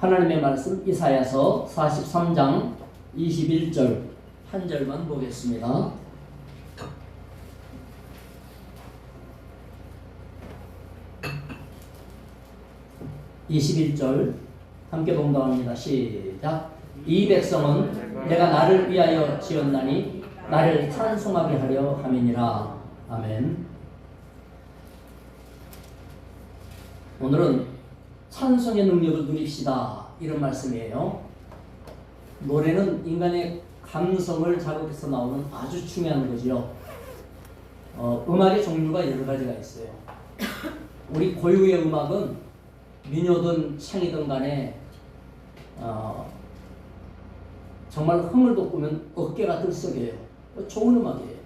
하나님의 말씀 이사야서 43장 21절 한 절만 보겠습니다. (21절) 함께 봉독합니다. 시작. 이 백성은 내가 나를 위하여 지었나니 나를 찬송하게 하려 함이니라. 아멘. 오늘은 찬송의 능력을 누립시다, 이런 말씀이에요. 노래는 인간의 감성을 자극해서 나오는 아주 중요한 거지요. 음악의 종류가 여러 가지가 있어요. 우리 고유의 음악은 민요든 창이든 간에 정말 흥을 돋구면 어깨가 들썩여요. 좋은 음악이에요.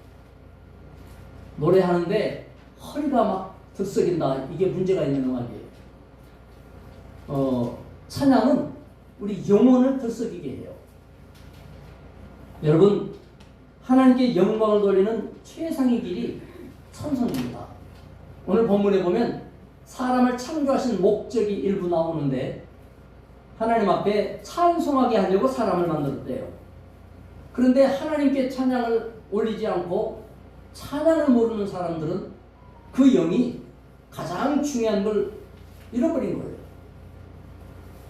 노래하는데 허리가 막 들썩인다, 이게 문제가 있는 음악이에요. 찬양은 우리 영혼을 들썩이게 해요. 여러분, 하나님께 영광을 돌리는 최상의 길이 찬송입니다. 오늘 본문에 보면 사람을 창조하신 목적이 일부 나오는데 하나님 앞에 찬송하게 하려고 사람을 만들었대요. 그런데 하나님께 찬양을 올리지 않고 찬양을 모르는 사람들은 그 영이 가장 중요한 걸 잃어버린 거예요.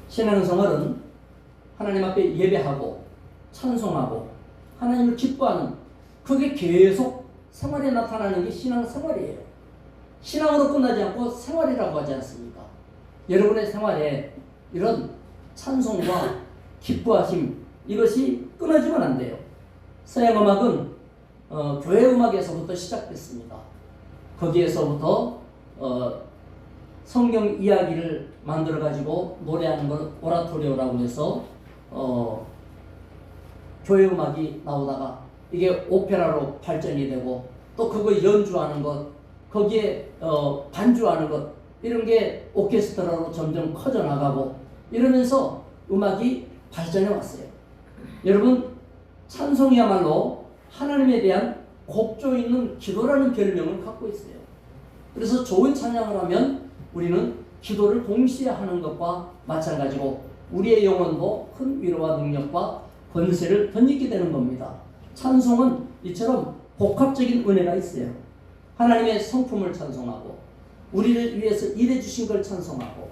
신앙생활은 하나님 앞에 예배하고 찬송하고 하나님을 기뻐하는, 그게 계속 생활에 나타나는 게 신앙생활이에요. 신앙으로 끝나지 않고 생활이라고 하지 않습니까? 여러분의 생활에 이런 찬송과 기뻐하심, 이것이 끊어지면 안 돼요. 서양음악은 교회 음악에서부터 시작됐습니다. 거기에서부터 성경 이야기를 만들어가지고 노래하는 걸 오라토리오라고 해서 교회 음악이 나오다가 이게 오페라로 발전이 되고, 또 그거 연주하는 것, 거기에 반주하는 것, 이런 게 오케스트라로 점점 커져나가고 이러면서 음악이 발전해 왔어요. 여러분, 찬송이야말로 하나님에 대한 곡조 있는 기도라는 별명을 갖고 있어요. 그래서 좋은 찬양을 하면 우리는 기도를 동시에 하는 것과 마찬가지고 우리의 영혼도 큰 위로와 능력과 권세를 덧입게 되는 겁니다. 찬송은 이처럼 복합적인 은혜가 있어요. 하나님의 성품을 찬송하고 우리를 위해서 일해 주신 걸 찬송하고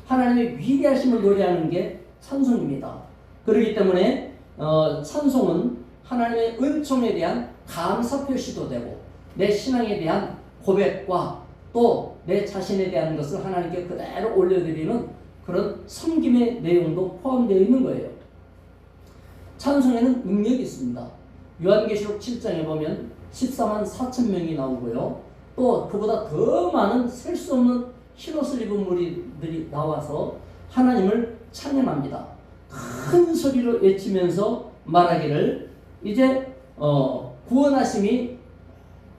하나님의 위대하심을 노래하는 게 찬송입니다. 그렇기 때문에 찬송은 하나님의 은총에 대한 감사 표시도 되고 내 신앙에 대한 고백과 또 내 자신에 대한 것을 하나님께 그대로 올려드리는 그런 섬김의 내용도 포함되어 있는 거예요. 찬송에는 능력이 있습니다. 요한계시록 7장에 보면 14만 4천 명이 나오고요. 또 그보다 더 많은 셀 수 없는 흰옷을 입은 무리들이 나와서 하나님을 찬양합니다. 큰 소리로 외치면서 말하기를, 이제 구원하심이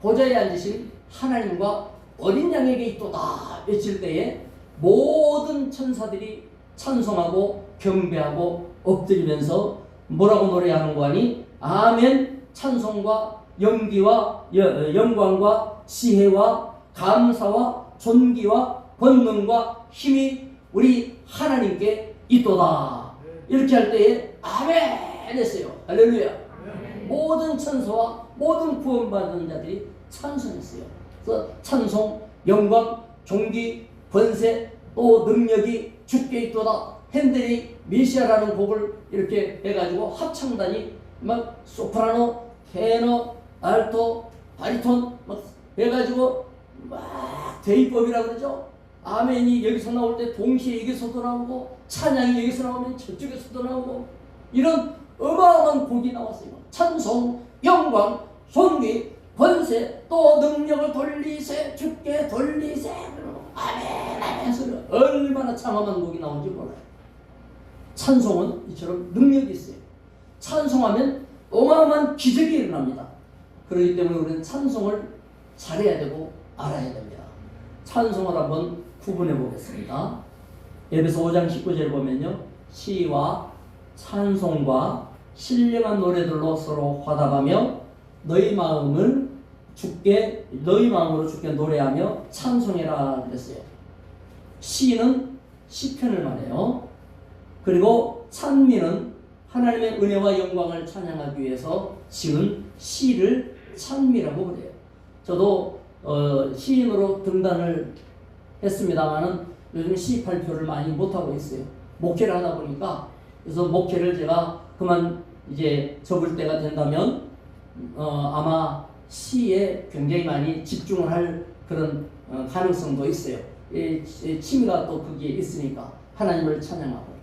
보좌에 앉으신 하나님과 어린 양에게 있도다 외칠 때에 모든 천사들이 찬송하고 경배하고 엎드리면서 뭐라고 노래하는 거 아니? 아멘. 찬송과 연기와 영광과 지혜와 감사와 존귀와 권능과 힘이 우리 하나님께 있도다. 이렇게 할 때에 아멘 했어요. 할렐루야. 모든 천사와 모든 구원받은 자들이 찬송했어요. 그래서 찬송, 영광, 존귀, 권세, 또 능력이 주께 있도다. 핸델이 메시아라는 곡을 이렇게 해가지고 합창단이 막 소프라노, 테너, 알토, 바리톤 막 해가지고 막 대입법이라고 그러죠. 아멘이 여기서 나올 때 동시에 여기서도 나오고 찬양이 여기서 나오면 저쪽에서도 나오고 이런 어마어마한 곡이 나왔어요. 찬송, 영광, 존귀, 권세, 또 능력을 돌리세, 주께 돌리세. 아멘, 아멘 소리. 얼마나 장엄한 곡이 나온지 몰라요. 찬송은 이처럼 능력이 있어요. 찬송하면 어마어마한 기적이 일어납니다. 그렇기 때문에 우리는 찬송을 잘해야 되고 알아야 됩니다. 찬송을 한번 구분해 보겠습니다. 에베소 5장 19절 보면요, 시와 찬송과 신령한 노래들로 서로 화답하며 너희 마음으로 주께 노래하며 찬송해라 그랬어요. 시는 시편을 말해요. 그리고 찬미는 하나님의 은혜와 영광을 찬양하기 위해서 지은 시를 찬미라고 그래요. 저도 시인으로 등단을 했습니다만은 요즘 시 발표를 많이 못하고 있어요. 목회를 하다 보니까. 그래서 목회를 제가 그만 이제 접을 때가 된다면 아마 시에 굉장히 많이 집중을 할 그런 가능성도 있어요. 취미가 또 거기에 있으니까 하나님을 찬양하고.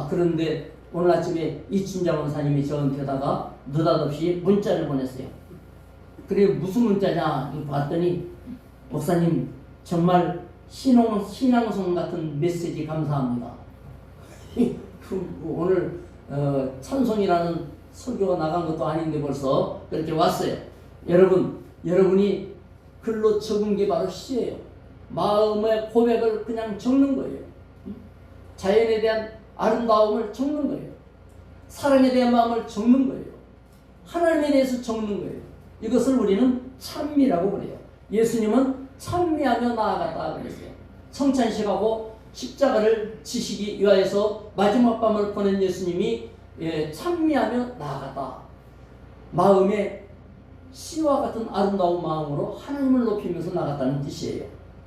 그런데 오늘 아침에 이춘자 원사님이 저한테다가 느닷없이 문자를 보냈어요. 그래 무슨 문자냐 봤더니 목사님 정말 신앙송 같은 메시지 감사합니다. 오늘 찬송이라는 설교가 나간 것도 아닌데 벌써 그렇게 왔어요. 여러분이 글로 적은 게 바로 시예요. 마음의 고백을 그냥 적는 거예요. 자연에 대한 아름다움을 적는 거예요. 사랑에 대한 마음을 적는 거예요. 하나님에 대해서 적는 거예요. 이것을 우리는 찬미라고 그래요. 예수님은 찬미하며 나아갔다 그랬어요. 성찬식하고 십자가를 지시기 위하여서 마지막 밤을 보낸 예수님이 찬미하며 나아갔다. 마음에 시와 같은 아름다운 마음으로 하나님을 높이면서 나갔다는 뜻이에요.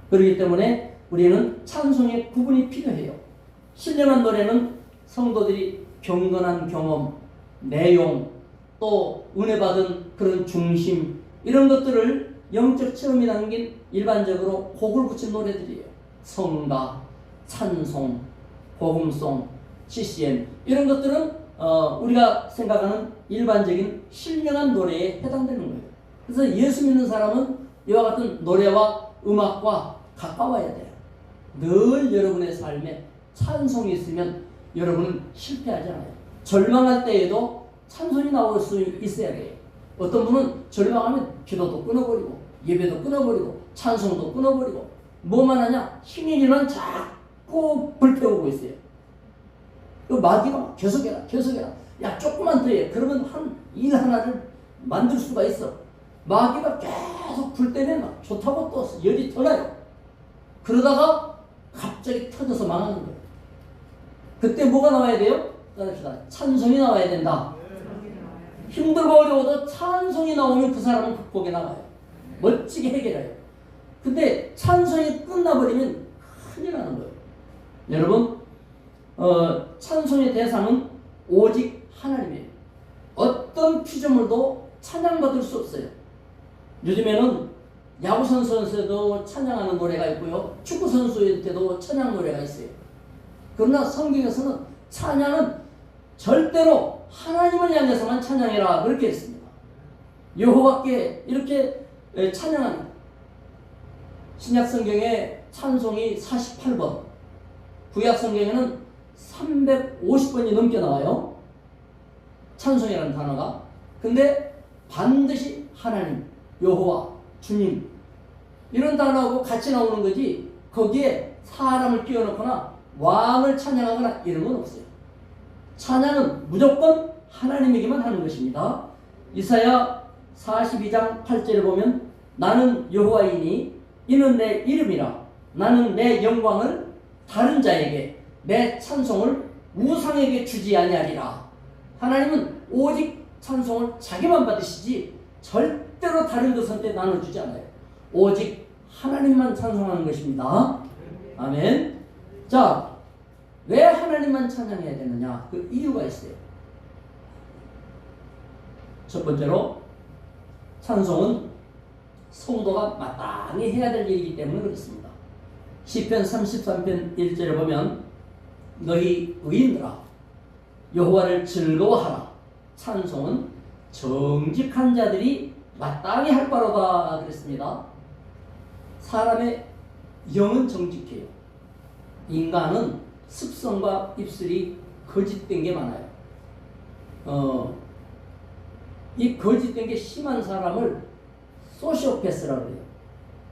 그렇기 때문에 우리는 찬송의 구분이 필요해요. 신령한 노래는 성도들이 경건한 경험, 내용, 또 은혜 받은 그런 중심 이런 것들을 영적 체험이 담긴 일반적으로 곡을 붙인 노래들이에요. 성가, 찬송, 복음송, CCM 이런 것들은 우리가 생각하는 일반적인 신령한 노래에 해당되는 거예요. 그래서 예수 믿는 사람은 이와 같은 노래와 음악과 가까워야 돼요. 늘 여러분의 삶에 찬송이 있으면 여러분은 실패하지 않아요. 절망할 때에도 찬송이 나올 수 있어야 돼요. 어떤 분은 절망하면 기도도 끊어버리고 예배도 끊어버리고 찬송도 끊어버리고 뭐만 하냐? 신인이는 자꾸 불태우고 있어요. 그 마귀가 계속해라. 야 조금만 더 해. 그러면 일 하나를 만들 수가 있어. 마귀가 계속 불 때면 막 좋다고 또 열이 더 나요. 그러다가 갑자기 터져서 망하는 거예요. 그때 뭐가 나와야 돼요? 따릅시다. 찬송이 나와야 된다. 힘들고 어려워도 찬송이 나오면 그 사람은 극복에 나가요. 멋지게 해결해요. 근데 찬송이 끝나버리면 큰일 나는 거예요. 여러분 찬송의 대상은 오직 하나님이에요. 어떤 피조물도 찬양받을 수 없어요. 요즘에는 야구선수한테도 찬양하는 노래가 있고요. 축구선수한테도 찬양 노래가 있어요. 그러나 성경에서는 찬양은 절대로 하나님을 향해서만 찬양해라 그렇게 했습니다. 여호와께 이렇게 찬양합니다. 신약성경에 찬송이 48번, 구약성경에는 350번이 넘게 나와요. 찬송이라는 단어가. 근데 반드시 하나님, 여호와, 주님 이런 단어하고 같이 나오는 거지 거기에 사람을 끼워넣거나 왕을 찬양하거나 이런 건 없어요. 찬양은 무조건 하나님에게만 하는 것입니다. 이사야 42장 8절에 보면 나는 여호와이니 이는 내 이름이라 나는 내 영광을 다른 자에게 내 찬송을 우상에게 주지 아니하리라. 하나님은 오직 찬송을 자기만 받으시지 절대로 다른 것한테 나눠주지 않아요. 오직 하나님만 찬송하는 것입니다. 아멘. 자, 왜 하나님만 찬양해야 되느냐? 그 이유가 있어요. 첫 번째로 찬송은 성도가 마땅히 해야 될 일이기 때문에 그렇습니다. 시편 33편 1절에 보면 너희 의인들아 여호와를 즐거워하라. 찬송은 정직한 자들이 마땅히 할 바로다 그랬습니다. 사람의 영은 정직해요. 인간은 습성과 입술이 거짓된 게 많아요. 이 거짓된 게 심한 사람을 소시오패스라고 해요.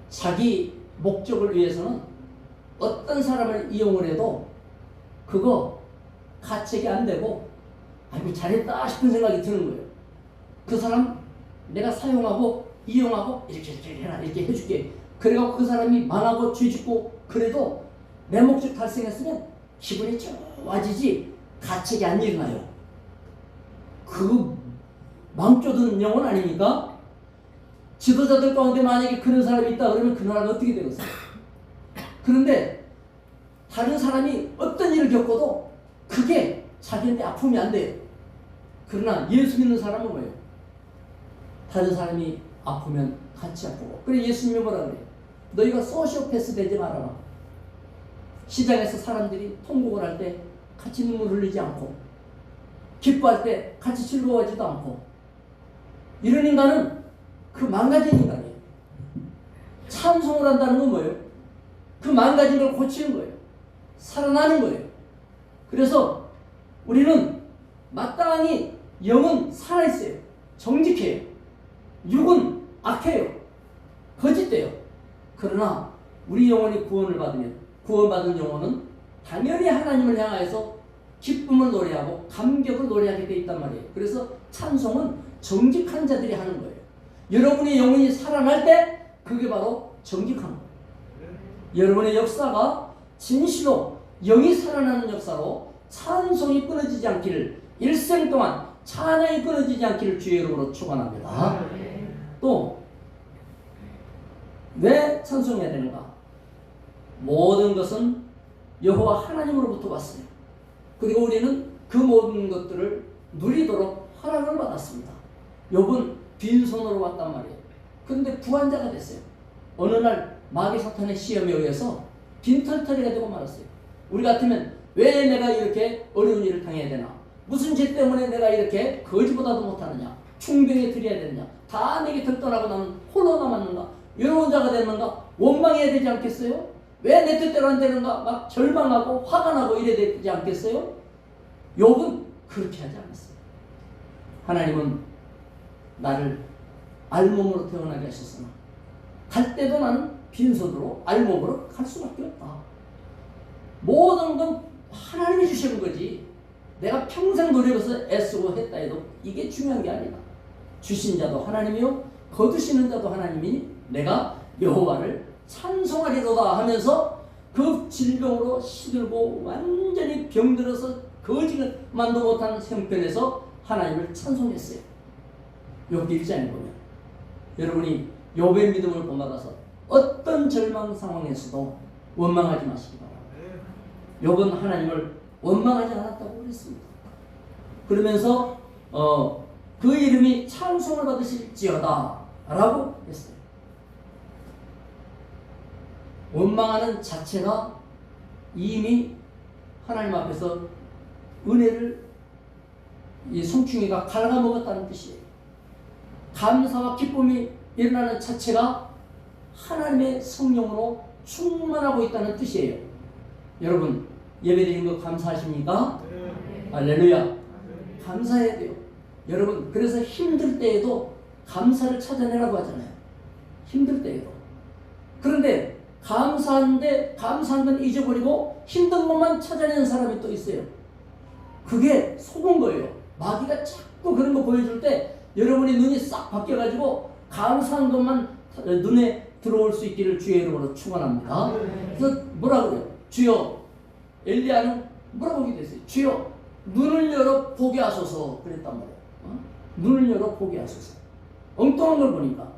자기 목적을 위해서는 어떤 사람을 이용을 해도 그거 가책이 안 되고 아이고 잘했다 싶은 생각이 드는 거예요. 그 사람 내가 사용하고 이용하고 이렇게 해라 이렇게 해줄게. 그래갖고 그 사람이 망하고 죄짓고 그래도 내 목적 달성했으면 기분이 좋아지지 가책이 안 일어나요. 그 망조든 영혼 아닙니까? 지도자들 가운데 만약에 그런 사람이 있다 그러면 그 나라가 어떻게 되겠어요? 그런데 다른 사람이 어떤 일을 겪어도 그게 자기한테 아픔이 안 돼요. 그러나 예수 믿는 사람은 뭐예요? 다른 사람이 아프면 같이 아프고. 그래 예수님이 뭐라 그래요? 너희가 소시오패스 되지 말아라. 시장에서 사람들이 통곡을 할 때 같이 눈물 흘리지 않고, 기뻐할 때 같이 즐거워하지도 않고, 이런 인간은 그 망가진 인간이에요. 찬송을 한다는 건 뭐예요? 그 망가진 걸 고치는 거예요. 살아나는 거예요. 그래서 우리는 마땅히 영은 살아있어요. 정직해요. 육은 악해요. 거짓돼요. 그러나 우리 영혼이 구원을 받으면, 구원받은 영혼은 당연히 하나님을 향하여서 기쁨을 노래하고 감격을 노래하게 돼 있단 말이에요. 그래서 찬송은 정직한 자들이 하는 거예요. 여러분의 영혼이 살아날 때 그게 바로 정직한 거예요. 여러분의 역사가 진실로 영이 살아나는 역사로 찬송이 끊어지지 않기를, 일생 동안 찬양이 끊어지지 않기를 주의 이름으로 축원합니다. 또 왜 찬송해야 되는가? 모든 것은 여호와 하나님으로부터 왔어요. 그리고 우리는 그 모든 것들을 누리도록 허락을 받았습니다. 욥은 빈손으로 왔단 말이에요. 그런데 부한자가 됐어요. 어느 날 마귀 사탄의 시험에 의해서 빈털터리가 되고 말았어요. 우리 같으면 왜 내가 이렇게 어려운 일을 당해야 되나? 무슨 죄 때문에 내가 이렇게 거지보다도 못하느냐? 충병에 들여야 되느냐? 다 내게 들떠나고 나는 홀로 남았는가? 외로운 자가 되는가? 원망해야 되지 않겠어요? 왜 내 뜻대로 안 되는가? 막 절망하고 화가 나고 이래야 되지 않겠어요? 욥은 그렇게 하지 않았어요. 하나님은 나를 알몸으로 태어나게 하셨으나 갈 때도 나는 빈손으로 알몸으로 갈 수밖에 없다. 모든 건 하나님이 주시는 거지. 내가 평생 노력해서 애쓰고 했다 해도 이게 중요한 게 아니다. 주신 자도 하나님이요 거두시는 자도 하나님이니 내가 여호와를 찬송하리로다 하면서 그 질병으로 시들고 완전히 병들어서 거지만도 못한 형편에서 하나님을 찬송했어요. 욥기 1장에 보면 여러분이 욥의 믿음을 본받아서 어떤 절망 상황에서도 원망하지 마시기 바랍니다. 욥은 하나님을 원망하지 않았다고 그랬습니다. 그러면서 그 이름이 찬송을 받으실지어다 라고 했어요. 원망하는 자체가 이미 하나님 앞에서 은혜를 이 송충이가 갉아먹었다는 뜻이에요. 감사와 기쁨이 일어나는 자체가 하나님의 성령으로 충만하고 있다는 뜻이에요. 여러분 예배드린 거 감사하십니까? 할렐루야. 감사해야 돼요. 여러분 그래서 힘들 때에도 감사를 찾아내라고 하잖아요. 힘들 때에도. 그런데 감사한 건 잊어버리고 힘든 것만 찾아내는 사람이 또 있어요. 그게 속은 거예요. 마귀가 자꾸 그런 거 보여줄 때 여러분의 눈이 싹 바뀌어가지고 감사한 것만 눈에 들어올 수 있기를 주의 이름으로 축원합니다. 그래서 뭐라 그래요? 주여, 엘리야는 뭐라고 기도했어요? 주여 눈을 열어 보게 하소서 그랬단 말이에요. 눈을 열어 보게 하소서. 엉뚱한 걸 보니까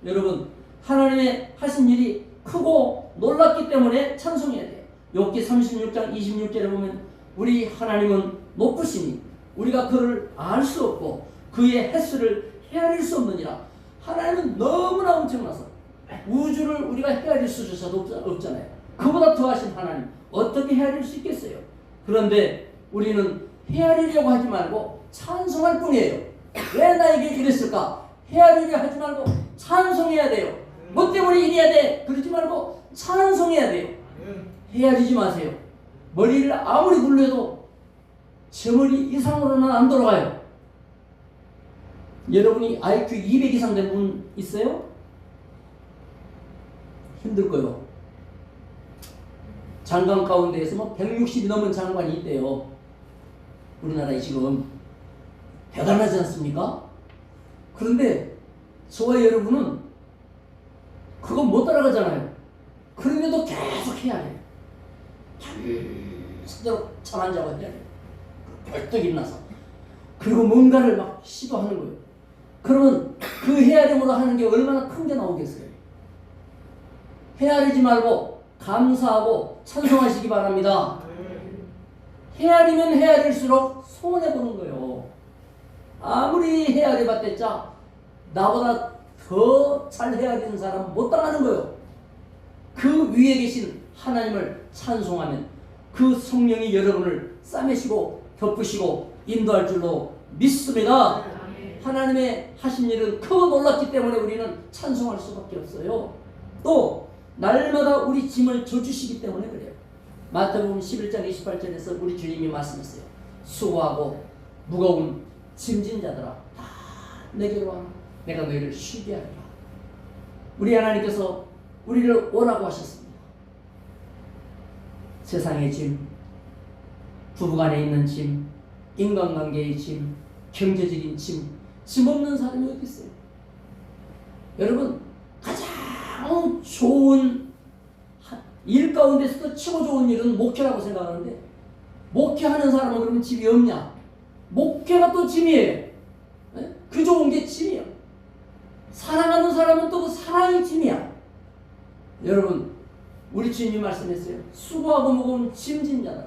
여러분 하나님의 하신 일이 크고 놀랍기 때문에 찬송해야 돼요. 욥기 36장 26절에 보면 우리 하나님은 높으시니 우리가 그를 알 수 없고 그의 횟수를 헤아릴 수 없느니라. 하나님은 너무나 엄청나서 우주를 우리가 헤아릴 수조차도 없잖아요. 그보다 더하신 하나님 어떻게 헤아릴 수 있겠어요? 그런데 우리는 헤아리려고 하지 말고 찬송할 뿐이에요. 왜 나에게 이랬을까? 헤아리려 하지 말고 찬송해야 돼요. 뭐 때문에 이래야 돼? 그러지 말고 찬송해야 돼요. 헤아리지 마세요. 머리를 아무리 굴려도 제 머리 이상으로는 안 돌아가요. 여러분이 IQ 200 이상 된 분 있어요? 힘들 거요. 장관 가운데에서 뭐 160이 넘은 장관이 있대요. 우리나라에 지금 대단하지 않습니까? 그런데 저와 여러분은 그건 못 따라가잖아요. 그런데도 계속 해야 해요. 계속 잠 안 자고 해야 돼요. 벌떡 일어나서 그리고 뭔가를 막 시도하는 거예요. 그러면 그 헤아림으로 하는 게 얼마나 큰 게 나오겠어요. 헤아리지 말고 감사하고 찬송하시기 바랍니다. 헤아리면 헤아릴수록 손해보는 거예요. 아무리 헤아려봤댔자 나보다 더 잘 헤아리는 사람은 못 당하는 거예요. 그 위에 계신 하나님을 찬송하면 그 성령이 여러분을 싸매시고 덮으시고 인도할 줄로 믿습니다. 하나님의 하신 일은 크고 놀랍기 때문에 우리는 찬송할 수밖에 없어요. 또 날마다 우리 짐을 져주시기 때문에 그래요. 마태복음 11장 28절에서 우리 주님이 말씀하세요. 수고하고 무거운 짐진 자들아 다 내게로 와 내가 너희를 쉬게 하리라. 우리 하나님께서 우리를 오라고 하셨습니다. 세상의 짐, 부부간에 있는 짐, 인간관계의 짐, 경제적인 짐, 짐 없는 사람이 어디 있어요? 여러분 가장 좋은 일 가운데서도 최고 좋은 일은 목회라고 생각하는데 목회하는 사람은 그러면 짐이 없냐? 목회가 또 짐이에요. 그 좋은 게 짐이에요. 사랑하는 사람은 또 그 사랑이 짐이야. 여러분 우리 주님이 말씀했어요. 수고하고 무거운 짐진 자들아.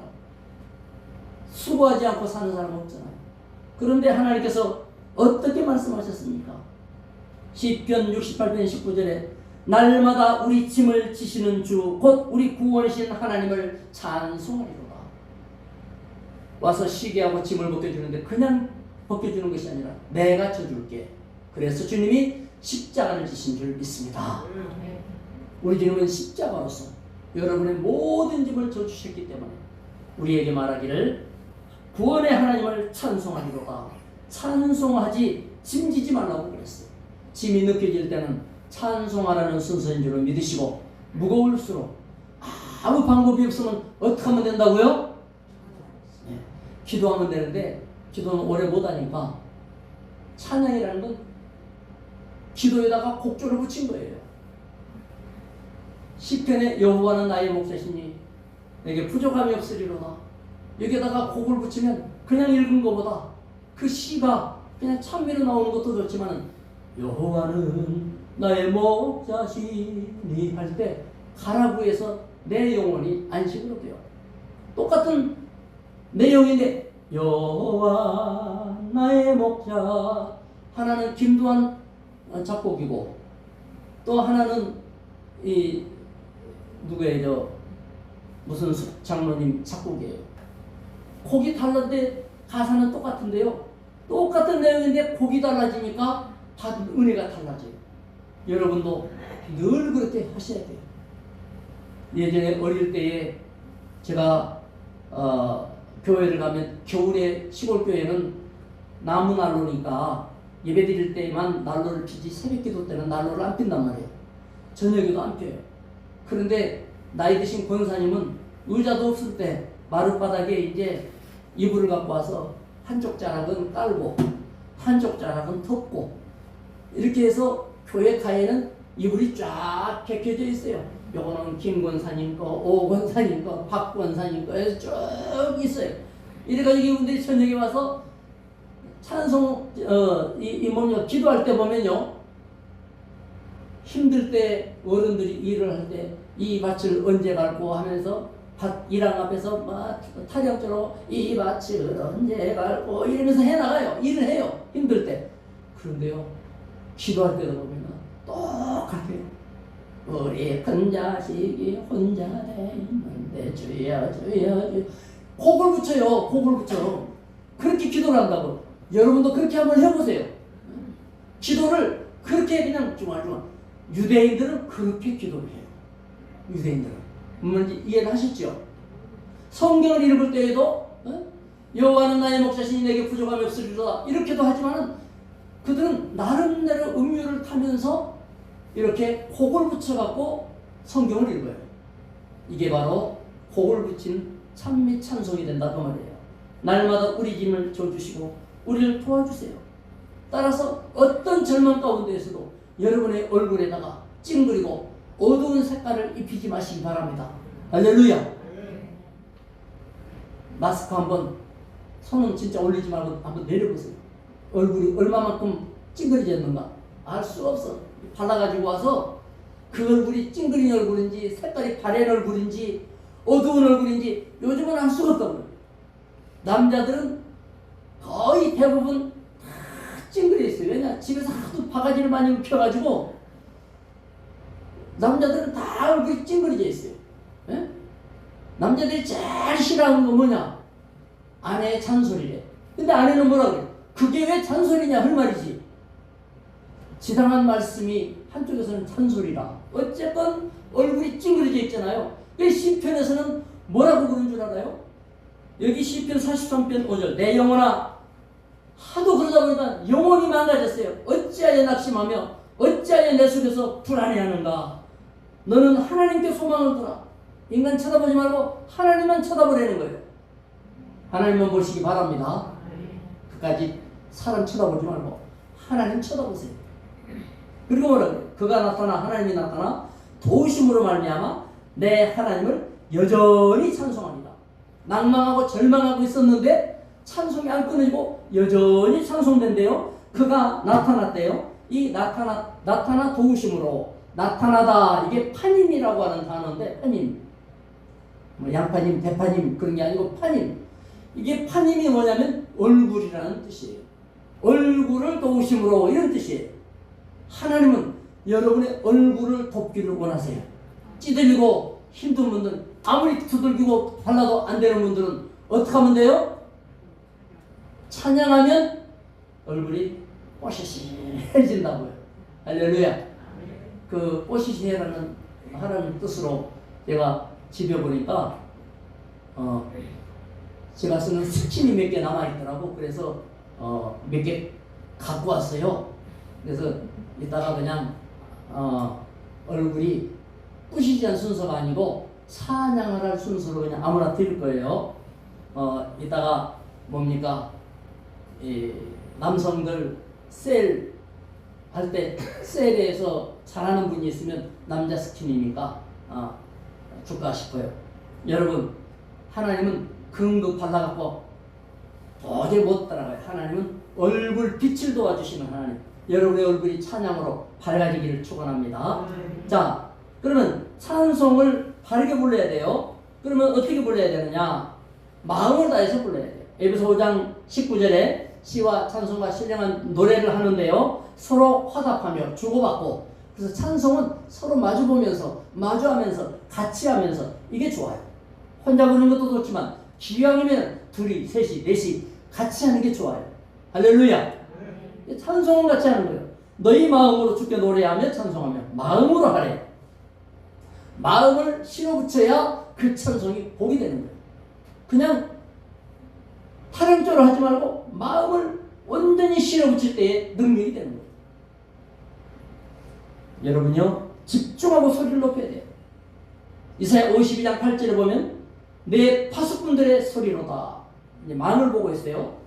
수고하지 않고 사는 사람은 없잖아요. 그런데 하나님께서 어떻게 말씀하셨습니까? 시편 68편 19절에 날마다 우리 짐을 지시는 주 곧 우리 구원이신 하나님을 찬송하리로다. 와서 쉬게 하고 짐을 벗겨주는데 그냥 벗겨주는 것이 아니라 내가 져줄게. 그래서 주님이 십자가를 지신 줄 믿습니다. 우리 주님은 십자가로서 여러분의 모든 짐을 져주셨기 때문에 우리에게 말하기를 구원의 하나님을 찬송하리로다. 찬송하지 짐지지 말라고 그랬어요. 짐이 느껴질 때는 찬송하라는 순서인 줄 믿으시고 무거울수록 아무 방법이 없으면 어떻게 하면 된다고요? 네. 기도하면 되는데 기도는 오래 못하니까 찬양이라는 건 기도에다가 곡조를 붙인 거예요. 시편에 여호와는 나의 목자시니 내게 부족함이 없으리로다. 여기에다가 곡을 붙이면 그냥 읽은 것보다 그 시가 그냥 찬미로 나오는 것도 좋지만 여호와는 나의 목자시니 할 때 가라부에서 내 영혼이 안식으로 돼요. 똑같은 내용인데 여호와 나의 목자 하나는 김두한 작곡이고 또 하나는 이 누구예요? 무슨 장로님 작곡이에요. 곡이 달랐는데 가사는 똑같은데요. 똑같은 내용인데 곡이 달라지니까 받은 은혜가 달라져요. 여러분도 늘 그렇게 하셔야 돼요. 예전에 어릴 때에 제가 교회를 가면 겨울에 시골 교회는 나무 난로니까 예배 드릴 때만 난로를 피지 새벽 기도 때는 난로를 안 핀단 말이에요. 저녁에도 안 펴요. 그런데 나이 드신 권사님은 의자도 없을 때 마룻바닥에 이제 이불을 갖고 와서 한쪽 자락은 깔고 한쪽 자락은 덮고 이렇게 해서 교회 가에는 이불이 쫙 겹쳐져 있어요. 요거는 김 권사님 거, 오 권사님 거, 박 권사님 거 해서 쭉 있어요. 이래가지고 이분들이 저녁에 와서 찬송 기도할 때 보면요, 힘들 때 어른들이 일을 할 때 이 밭을 언제 갈고 하면서 밭 일항 앞에서 막 타령처럼 이 밭을 언제 갈고 이러면서 해나가요. 일을 해요. 힘들 때. 그런데요, 기도할 때도 보면 똑같아요. 우리 큰 자식이 혼자 돼 있는데 주여 주여 주여 곡을 붙여요. 곡을 붙여. 그렇게 기도를 한다고. 여러분도 그렇게 한번 해보세요. 기도를 그렇게 그냥 중얼중얼. 유대인들은 그렇게 기도를 해요. 유대인들은. 뭔지 이해하셨죠? 성경을 읽을 때에도 여호와는 나의 목자시니 내게 부족함이 없으리로다 이렇게도 하지만은 그들은 나름대로 음유를 타면서 이렇게 곡을 붙여갖고 성경을 읽어요. 이게 바로 곡을 붙인 찬미 찬송이 된다고 말이에요. 날마다 우리 짐을 져주시고 우리를 도와주세요. 따라서 어떤 절망 가운데에서도 여러분의 얼굴에다가 찡그리고 어두운 색깔을 입히지 마시기 바랍니다. 할렐루야. 마스크 한번 손은 진짜 올리지 말고 한번 내려보세요. 얼굴이 얼마만큼 찡그려졌는가 알 수가 없어. 발라가지고 와서 그 얼굴이 찡그린 얼굴인지 색깔이 바랜 얼굴인지 어두운 얼굴인지 요즘은 알 수가 없다고요. 남자들은 거의 대부분 다 찡그려 있어요. 왜냐? 집에서 하도 바가지를 많이 입혀가지고 남자들은 다 얼굴이 찡그려져 있어요. 예? 남자들이 제일 싫어하는 건 뭐냐? 아내의 잔소리래. 근데 아내는 뭐라 그래? 그게 왜 잔소리냐 할 말이지. 지당한 말씀이 한쪽에서는 잔소리라. 어쨌건 얼굴이 찡그려져 있잖아요. 그 시편에서는 뭐라고 그런 줄 알아요? 여기 시편 43편 5절 내 영혼아 하도 그러다 보니까 영혼이 망가졌어요. 어찌하여 낙심하며 어찌하여 내 속에서 불안해하는가. 너는 하나님께 소망을 두라. 인간 쳐다보지 말고 하나님만 쳐다보라는 거예요. 하나님만 보시기 바랍니다. 그까지 사람 쳐다보지 말고 하나님 쳐다보세요. 그리고 뭐라 그래요? 그가 나타나 하나님이 나타나 도우심으로 말미암아 내 하나님을 여전히 찬송합니다. 낭망하고 절망하고 있었는데 찬송이 안 끊이고 여전히 찬송된대요. 그가 나타났대요. 이 나타나 도우심으로 나타나다 이게 파님이라고 하는 단어인데 파님 뭐 양파님 대파님 그런 게 아니고 파님. 이게 파님이 뭐냐면 얼굴이라는 뜻이에요. 얼굴을 도우심으로 이런 뜻이에요. 하나님은 여러분의 얼굴을 돕기를 원하세요. 찌들리고 힘든 분들 아무리 두들기고 발라도 안 되는 분들은 어떻게 하면 돼요? 찬양하면 얼굴이 뽀시시해진다고요. 할렐루야. 그 뽀시시해라는 하나님 뜻으로 제가 집에 보니까 제가 쓰는 스킨이 몇 개 남아있더라고. 그래서 몇 개 갖고 왔어요. 그래서 이따가 그냥 얼굴이 뿌시지한 순서가 아니고 찬양을 할 순서로 그냥 아무나 드릴 거예요. 이따가 뭡니까? 남성들 셀 할 때 셀에서 잘하는 분이 있으면 남자 스킨이니까 줄까 싶어요. 여러분 하나님은 근급 발라갖고 도저히 못 따라가요. 하나님은 얼굴 빛을 도와주시는 하나님. 여러분의 얼굴이 찬양으로 밝아지기를 축원합니다. 자, 그러면 찬송을 바르게 불러야 돼요. 그러면 어떻게 불러야 되느냐? 마음을 다해서 불러야 돼요. 에베소 5장 19절에 시와 찬송과 신령한 노래를 하는데요. 서로 화답하며 주고받고 그래서 찬송은 서로 마주보면서 마주하면서 같이 하면서 이게 좋아요. 혼자 부르는 것도 좋지만 기왕이면 둘이 셋이 넷이 같이 하는 게 좋아요. 할렐루야. 찬송은 같이 하는 거예요. 너희 마음으로 주께 노래하며 찬송하며 마음으로 하래. 마음을 실어붙여야 그 찬송이 복이 되는 거예요. 그냥 타령적으로 하지 말고 마음을 온전히 실어붙일 때에 능력이 되는 거예요. 여러분요 집중하고 소리를 높여야 돼요. 이사야 52장 8절에 보면 내 파수꾼들의 소리로다. 이제 만을 보고 있어요.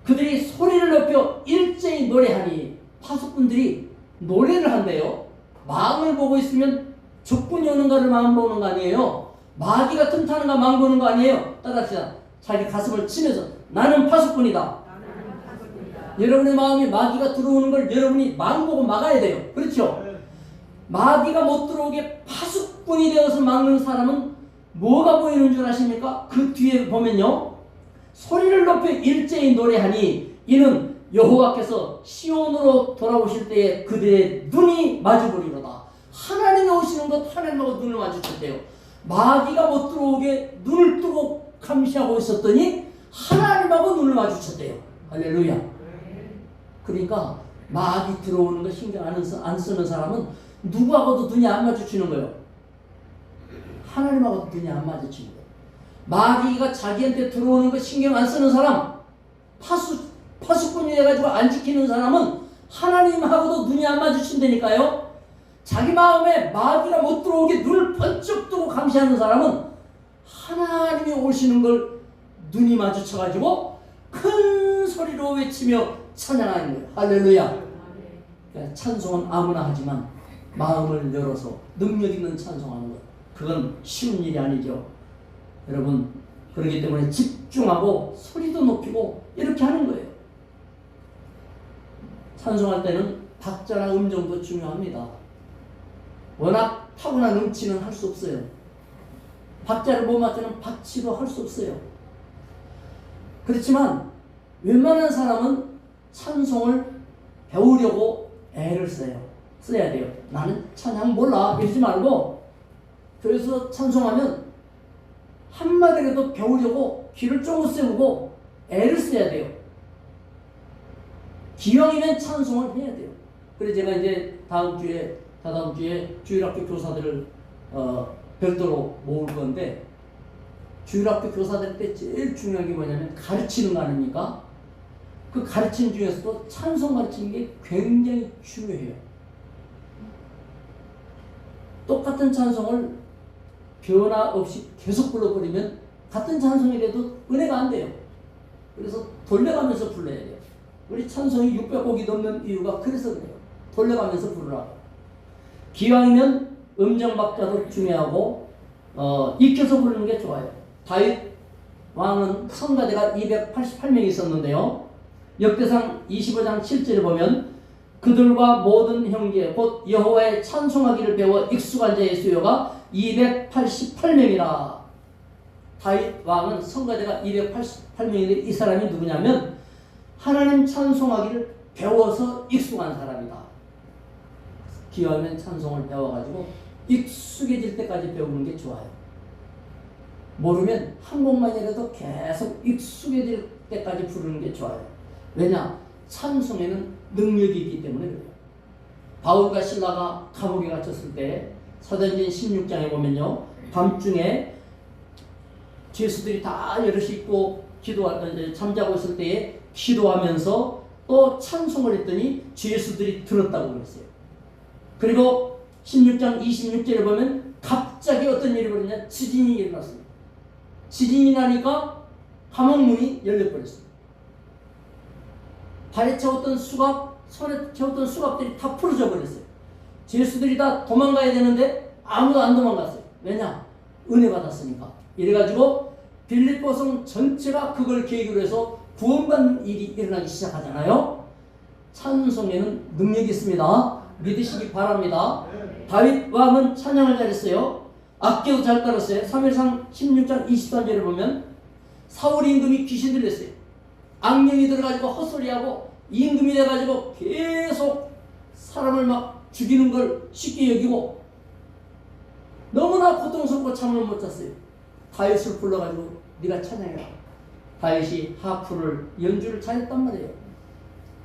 그들이 소리를 높여 일제히 노래하니 파수꾼들이 노래를 한대요. 마음을 보고 있으면 적군이 오는가를 마음 보는 거 아니에요. 마귀가 틈타는가 마음 보는 거 아니에요. 따라합시다. 자기 가슴을 치면서 나는 파수꾼이다. 여러분의 마음이 마귀가 들어오는 걸 여러분이 마음 보고 막아야 돼요. 그렇죠? 마귀가 못 들어오게 파수꾼이 되어서 막는 사람은 뭐가 보이는 줄 아십니까? 그 뒤에 보면요. 소리를 높여 일제히 노래하니 이는 여호와께서 시온으로 돌아오실 때에 그들의 눈이 마주보리로다. 하나님이 오시는 것 하나님하고 눈을 마주쳤대요. 마귀가 못 들어오게 눈을 뜨고 감시하고 있었더니 하나님하고 눈을 마주쳤대요. 할렐루야. 그러니까 마귀 들어오는 거 신경 안 쓰는 사람은 누구하고도 눈이 안 마주치는 거예요. 하나님하고도 눈이 안 마주치는 거예요. 마귀가 자기한테 들어오는 거 신경 안 쓰는 사람, 파수꾼이 돼가지고 안 지키는 사람은 하나님하고도 눈이 안 마주친다니까요. 자기 마음에 마귀가 못 들어오게 눈을 번쩍 뜨고 감시하는 사람은 하나님이 오시는 걸 눈이 마주쳐가지고 큰 소리로 외치며 찬양하는 거예요. 할렐루야. 그러니까 찬송은 아무나 하지만 마음을 열어서 능력 있는 찬송하는 것, 그건 쉬운 일이 아니죠. 여러분 그렇기 때문에 집중하고 소리도 높이고 이렇게 하는 거예요. 찬송할 때는 박자나 음정도 중요합니다. 워낙 타고난 음치는 할 수 없어요. 박자를 못 맞추는 박치도 할 수 없어요. 그렇지만 웬만한 사람은 찬송을 배우려고 애를 써야 돼요. 나는 찬양 몰라 이러지 말고 그래서 찬송하면 한마디라도 배우려고 귀를 쫑긋 세우고 애를 써야 돼요. 기왕이면 찬송을 해야 돼요. 그래서 제가 이제 다다음 주에 주일학교 교사들을 별도로 모을 건데, 주일학교 교사들 때 제일 중요한 게 뭐냐면 가르치는 거 아닙니까? 그 가르치는 중에서도 찬송 가르치는 게 굉장히 중요해요. 똑같은 찬송을 변화 없이 계속 불러버리면 같은 찬송이라도 은혜가 안 돼요. 그래서 돌려가면서 불러야 돼요. 우리 찬송이 600곡이 넘는 이유가 그래서 그래요. 돌려가면서 부르라고. 기왕이면 음정 박자도 중요하고 익혀서 부르는 게 좋아요. 다윗 왕은 성가대가 288명 있었는데요. 역대상 25장 7절에 보면 그들과 모든 형제 곧 여호와의 찬송하기를 배워 익숙한 자의 수요가 288명이라. 다윗 왕은 성가대가 288명인데 이 사람이 누구냐면 하나님 찬송하기를 배워서 익숙한 사람이다. 기왕이면 찬송을 배워가지고 익숙해질 때까지 배우는 게 좋아요. 모르면 한 곡만이라도 계속 익숙해질 때까지 부르는 게 좋아요. 왜냐? 찬송에는 능력이 있기 때문에 그래요. 바울과 실라가 감옥에 갇혔을 때 사도행전 16장에 보면요, 밤중에 죄수들이 다 여럿이 있고 잠자고 있을 때에 기도하면서 또 찬송을 했더니 죄수들이 들었다고 그랬어요. 그리고 16장 26절에 보면 갑자기 어떤 일이 벌어졌냐? 지진이 일어났습니다. 지진이 나니까 감옥문이 열려버렸습니다. 발에 채웠던 수갑, 손에 채웠던 수갑들이 다 풀어져 버렸어요. 죄수들이 다 도망가야 되는데 아무도 안 도망갔어요. 왜냐? 은혜 받았으니까. 이래가지고 빌립보성 전체가 그걸 계기로 해서 구원받는 일이 일어나기 시작하잖아요. 찬송에는 능력이 있습니다. 믿으시기 바랍니다. 다윗 왕은 찬양을 잘했어요. 악기도 잘 따랐어요. 사무엘상 16장 23절에 보면 사울 임금이 귀신 들렸어요. 악령이 들어가지고 헛소리하고 임금이 돼가지고 계속 사람을 막 죽이는 걸 쉽게 여기고 너무나 고통스럽고 잠을 못 잤어요. 다윗을 불러가지고 네가 찬양해라. 다윗이 하프를 연주를 잘했단 말이에요.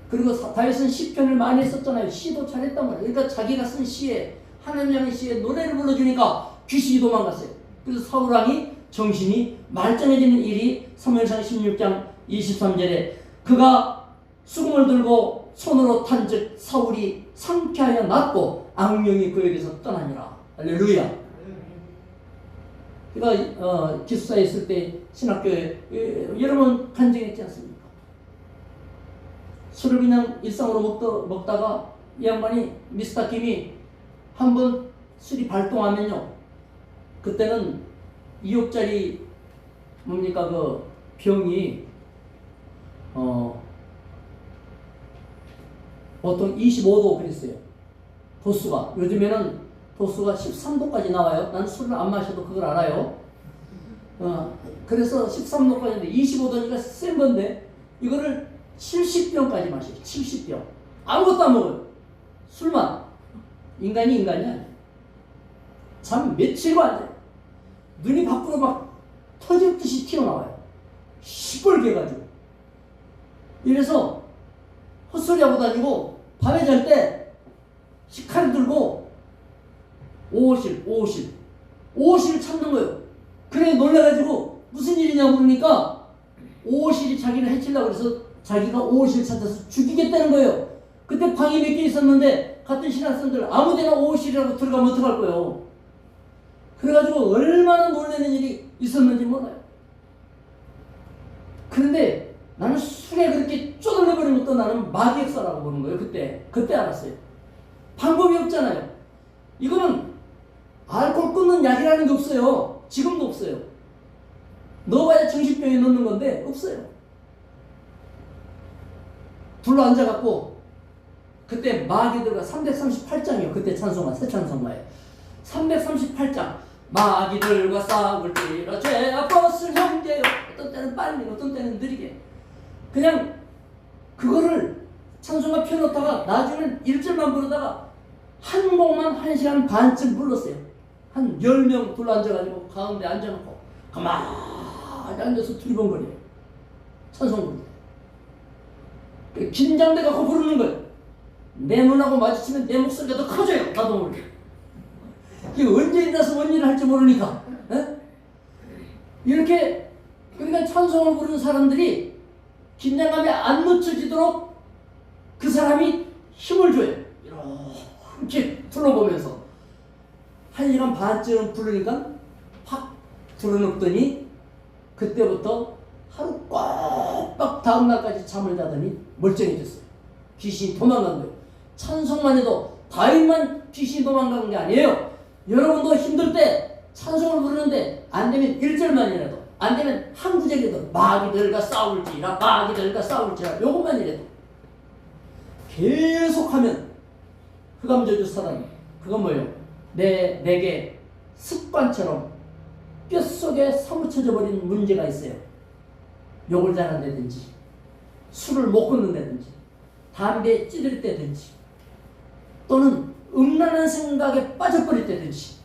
그리고 다윗은 시편을 많이 썼잖아요. 시도 잘했단 말이에요. 그러니까 자기가 쓴 시에, 하나님 향한 시에 노래를 불러주니까 귀신이 도망갔어요. 그래서 사울왕이 정신이 말짱해지는 일이 사무엘상 16장 23절에 그가 수금을 들고 손으로 탄즉 사울이 상쾌하여 낫고 악령이 그에게서 떠나니라. 할렐루야. 그러니까 기숙사에 있을 때 신학교에 여러 번 간증했지 않습니까? 술을 그냥 일상으로 먹다가 이 양반이 미스터 김이 한번 술이 발동하면요, 그때는 2억짜리 뭡니까 그 병이 보통 25도 그랬어요. 도수가. 요즘에는 도수가 13도까지 나와요. 난 술을 안 마셔도 그걸 알아요. 그래서 13도까지인데 25도니까 센 건데 이거를 70병까지 마셔요. 70병. 아무것도 안 먹어요. 술만. 인간이 아니야. 잠 며칠도 안 자요. 눈이 밖으로 막 터질 듯이 튀어나와요. 시뻘게 해가지고. 이래서 헛소리하고 다니고 밤에 잘 때 식칼 들고 오호실 찾는 거예요. 그래 놀래가지고 무슨 일이냐고 그러니까 오호실이 자기를 해치려고 그래서 자기가 오호실 찾아서 죽이겠다는 거예요. 그때 방이 몇 개 있었는데 같은 신학생들 아무데나 오호실이라고 들어가면 어떡할 거예요. 그래가지고 얼마나 놀라는 일이 있었는지 몰라요. 그런데 나는 술에 그렇게 쪼들려버린 것도 나는 마귀역사라고 보는 거예요. 그때 알았어요. 방법이 없잖아요. 이거는 알코올 끊는 약이라는 게 없어요. 지금도 없어요. 넣어봐야 정신병에 넣는 건데 없어요. 둘러 앉아갖고 그때 마귀들과 338장이요. 그때 찬송가 새 찬송가에 338장 마귀들과 싸울지라 죄 아팠을 형제여. 어떤 때는 빨리 어떤 때는 느리게 그냥 그거를 찬송가 펴놓다가 나중엔 1절만 부르다가 한 곡만 1시간 반쯤 불렀어요. 한 10명 둘러 앉아가지고 가운데 앉아놓고 가만히 앉아서 두리번거려요. 찬송 부를 때 긴장돼갖고 부르는 거예요. 내 눈하고 마주치면 내 목소리가 더 커져요. 나도 모르게. 그게 언제 일어나서 뭔 일을 할지 모르니까. 에? 이렇게 그러니까 찬송을 부르는 사람들이 긴장감이 안 늦춰지도록 그 사람이 힘을 줘요. 이렇게 둘러보면서 1시간 반쯤 부르니까 확 들어눕더니 그때부터 하루 꽉 다음날까지 잠을 자더니 멀쩡해졌어요. 귀신이 도망간 거예요. 찬송만 해도 다윗만 귀신이 도망간 게 아니에요. 여러분도 힘들 때 찬송을 부르는데 안 되면 1절만이라도 안 되면 한 구절이라도 마귀들과 싸울지라 마귀들과 싸울지라 요것만이라도 계속하면 흑암저주 사단 그건 뭐예요? 내게 습관처럼 뼛속에 사무쳐져 버린 문제가 있어요. 욕을 잘한다든지 술을 못 끊는다든지 담배에 찌들 때든지 또는 음란한 생각에 빠져버릴 때든지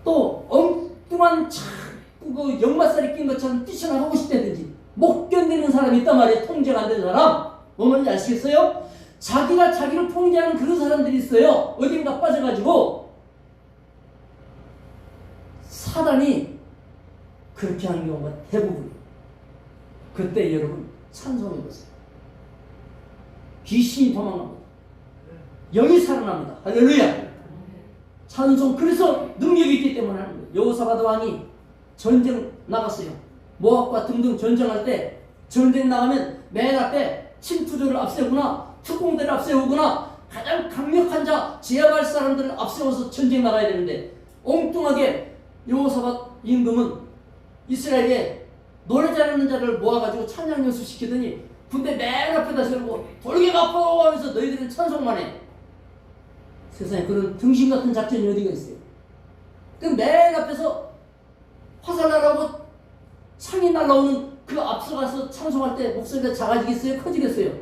또 엉뚱한 자꾸 그 역마살이 낀 것처럼 뛰쳐나가고 싶다든지 못 견디는 사람이 있단 말이에요. 통제가 안 되는 사람. 뭐 말인지 아시겠어요? 자기가 자기를 통제하는 그런 사람들이 있어요. 어딘가 빠져가지고 사단이 그렇게 하는 경우가 대부분이에요. 그때 여러분 찬송해보세요. 귀신이 도망갑니다. 영이 살아납니다. 할렐루야. 찬송 그래서 능력이 있기 때문에 하는 거예요. 여호사밧 왕이 전쟁 나갔어요. 모압과 등등 전쟁할 때 전쟁 나가면 맨 앞에 침투조를 앞세우거나 특공대를 앞세우거나 가장 강력한 자 지하발 사람들을 앞세워서 전쟁 나가야 되는데 엉뚱하게 여호사밧 임금은 이스라엘에 노래 잘하는 자를 모아가지고 찬양 연수 시키더니 군대 맨 앞에다 세우고 돌개가 아파 하면서 너희들은 찬송만 해. 세상에 그런 등신 같은 작전이 어디가 있어요? 그 맨 앞에서 화살 날아오고 창이 날아오는 그 앞서가서 찬송할 때 목소리가 작아지겠어요? 커지겠어요?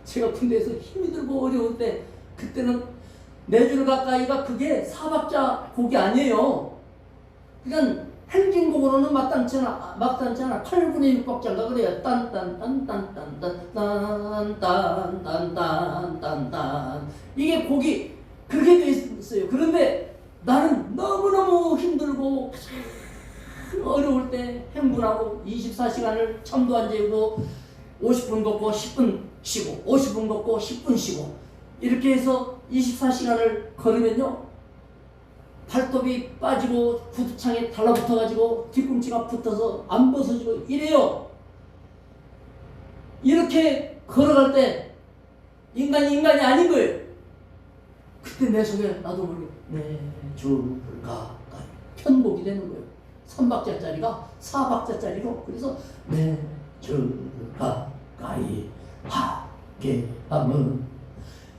제가 군대에서 힘이 들고 어려울 때 그때는 4줄 가까이가 그게 사박자 곡이 아니에요. 그러니까 행진곡으로는 마땅치 않아 8분의 6박자인가 그래요. 딴딴딴딴딴딴딴딴딴딴딴 이게 곡이 그렇게 돼 있어요. 그런데 나는 너무너무 힘들고 어려울 때 행군하고 24시간을 잠도 안 재우고 50분 걷고 10분 쉬고 50분 걷고 10분 쉬고 이렇게 해서 24시간을 걸으면요 발톱이 빠지고 구두창에 달라붙어가지고 뒤꿈치가 붙어서 안 벗어지고 이래요. 이렇게 걸어갈 때 인간이 아닌 거예요. 그때 내 속에 나도 모르게 내 줄가 편곡이 되는 거예요. 3박자짜리가 4박자짜리로 그래서 내 줄가 가이 하게 함은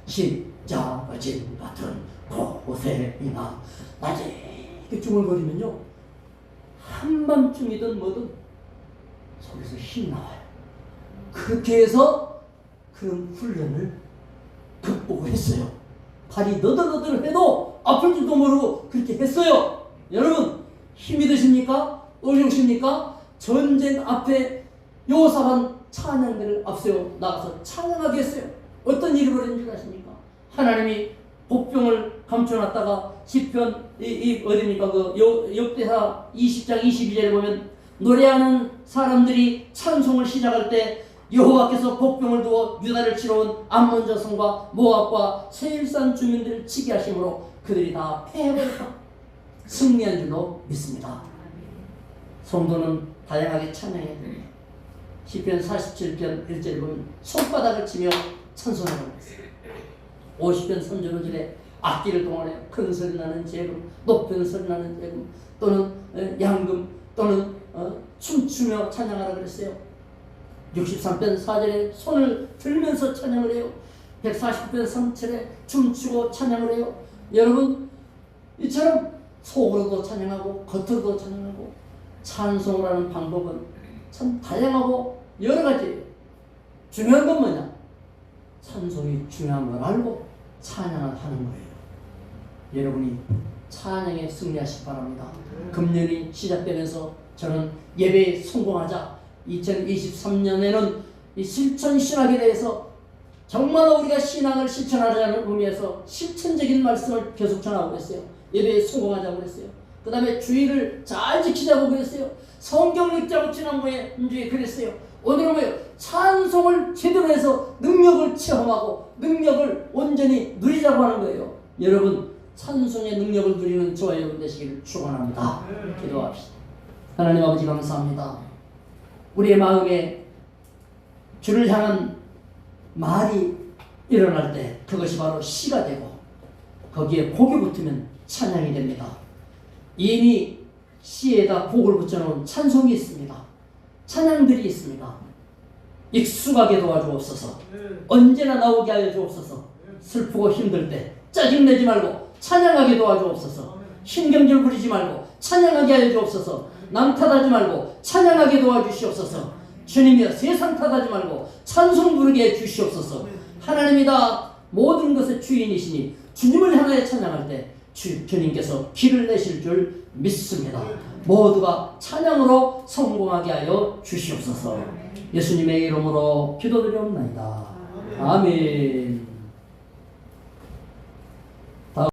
십자가 진 같은 고생이나 낮에 이렇게 중얼거리면요 한밤중이든 뭐든 속에서 힘이 나와요. 그렇게 해서 그런 훈련을 극복을 했어요. 발이 너덜너덜해도 아플 줄도 모르고 그렇게 했어요. 여러분 힘이 드십니까? 어려우십니까? 전쟁 앞에 여호사밧 찬양들을 앞세워 나가서 찬양하게 했어요. 어떤 일이 벌어진 줄 아십니까? 하나님이 복병을 감춰놨다가 시편 어디입니까? 그 역대하 20장 22절에 보면 노래하는 사람들이 찬송을 시작할 때 여호와께서 복병을 두어 유다를 치러온 암몬 자손과 모압과 세일산 주민들을 치게 하심으로 그들이 다 패해버렸다. 승리한 줄로 믿습니다. 성도는 다양하게 찬양해야 됩니다. 시편 47편 1절에 보면 손바닥을 치며 찬송하라고 했어요. 50편 3절 5절에 악기를 동원해요. 큰 소리 나는 재금, 높은 소리 나는 재금, 또는 양금, 또는 춤추며 찬양하라 그랬어요. 63편 4절에 손을 들면서 찬양을 해요. 149편 3절에 춤추고 찬양을 해요. 여러분, 이처럼 속으로도 찬양하고 겉으로도 찬양하고 찬송을 하는 방법은 참 다양하고 여러 가지예요. 중요한 건 뭐냐? 찬송이 중요한 걸 알고 찬양을 하는 거예요. 여러분이 찬양에 승리하시기 바랍니다. 금년이 시작되면서 저는 예배에 성공하자 2023년에는 이 실천 신학에 대해서 정말로 우리가 신앙을 실천하자는 의미에서 실천적인 말씀을 계속 전하고 그랬어요. 예배에 성공하자고 그랬어요. 그 다음에 주의를 잘 지키자고 그랬어요. 성경 읽자고 지난번에 그랬어요. 오늘은 뭐예요? 찬송을 제대로 해서 능력을 체험하고 능력을 온전히 누리자고 하는 거예요. 여러분, 찬송의 능력을 누리는 저와 여러분 되시기를 축원합니다. 기도합시다. 하나님 아버지 감사합니다. 우리의 마음에 주를 향한 말이 일어날 때 그것이 바로 시가 되고 거기에 곡이 붙으면 찬양이 됩니다. 이미 시에다 곡을 붙여놓은 찬송이 있습니다. 찬양들이 있습니다. 익숙하게 도와주옵소서. 언제나 나오게 하여 주옵소서. 슬프고 힘들 때 짜증내지 말고 찬양하게 도와주옵소서. 신경질 부리지 말고 찬양하게 하여 주옵소서. 남 탓하지 말고 찬양하게 도와주시옵소서. 주님이여, 세상 탓하지 말고 찬송 부르게 해주시옵소서. 하나님이다 모든 것의 주인이시니 주님을 향하여 찬양할 때 주님께서 길을 내실 줄 믿습니다. 모두가 찬양으로 성공하게 하여 주시옵소서. 예수님의 이름으로 기도드리옵나이다. 아멘.